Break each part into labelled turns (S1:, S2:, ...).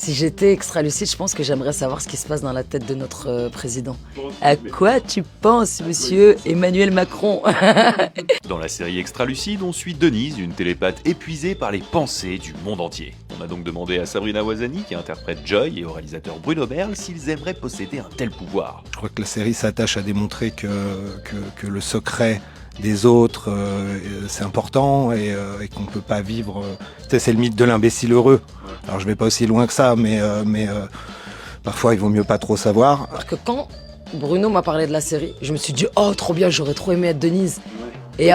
S1: Si j'étais extra-lucide, je pense que j'aimerais savoir ce qui se passe dans la tête de notre président. À quoi tu penses, monsieur Emmanuel Macron?
S2: Dans la série Extra Lucide, on suit Denise, une télépathe épuisée par les pensées du monde entier. On a donc demandé à Sabrina Ouazani, qui interprète Joy, et au réalisateur Bruno Merle, s'ils aimeraient posséder un tel pouvoir.
S3: Je crois que la série s'attache à démontrer que le secret des autres, c'est important et qu'on ne peut pas vivre... c'est le mythe de l'imbécile heureux. Alors je vais pas aussi loin que ça, mais parfois il vaut mieux pas trop savoir.
S1: Alors que quand Bruno m'a parlé de la série, je me suis dit « Oh, trop bien, j'aurais trop aimé être Denise !» Et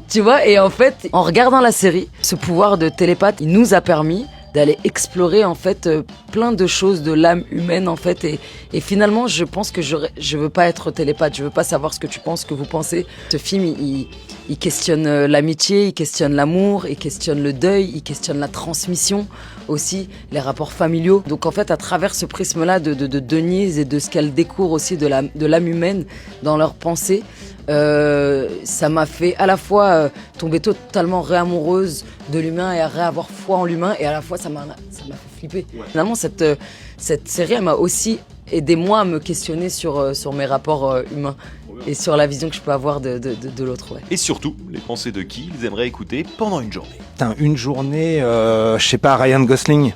S1: tu vois, et en fait, en regardant la série, ce pouvoir de télépathe, il nous a permis d'aller explorer en fait plein de choses de l'âme humaine en fait et finalement je pense que je veux pas être télépathe, je veux pas savoir ce que tu penses, ce que vous pensez. Ce film il questionne l'amitié, il questionne l'amour, il questionne le deuil, il questionne la transmission aussi, les rapports familiaux. Donc en fait à travers ce prisme là de Denise et de ce qu'elle découvre aussi de l'âme humaine dans leurs pensées, ça m'a fait à la fois tomber totalement réamoureuse de l'humain et à réavoir foi en l'humain, et à la fois ça m'a fait flipper. Ouais. Finalement cette série elle m'a aussi aidé moi à me questionner sur mes rapports humains et sur la vision que je peux avoir de l'autre. Ouais.
S2: Et surtout, les pensées de qui ils aimeraient écouter pendant une journée.
S3: Putain, une journée, je sais pas, Ryan Gosling.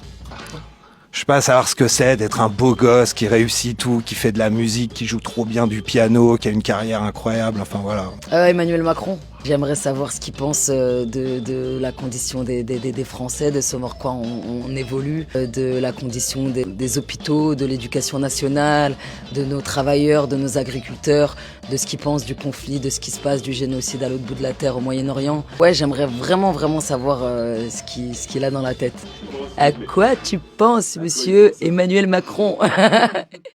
S3: Je sais pas, savoir ce que c'est d'être un beau gosse qui réussit tout, qui fait de la musique, qui joue trop bien du piano, qui a une carrière incroyable, enfin voilà.
S1: Emmanuel Macron. J'aimerais savoir ce qu'il pense de la condition des Français, de ce vers quoi on évolue, de la condition des hôpitaux, de l'éducation nationale, de nos travailleurs, de nos agriculteurs, de ce qu'il pense du conflit, de ce qui se passe, du génocide à l'autre bout de la terre au Moyen-Orient. Ouais, j'aimerais vraiment savoir ce qu'il a dans la tête. À quoi tu penses, monsieur Emmanuel Macron?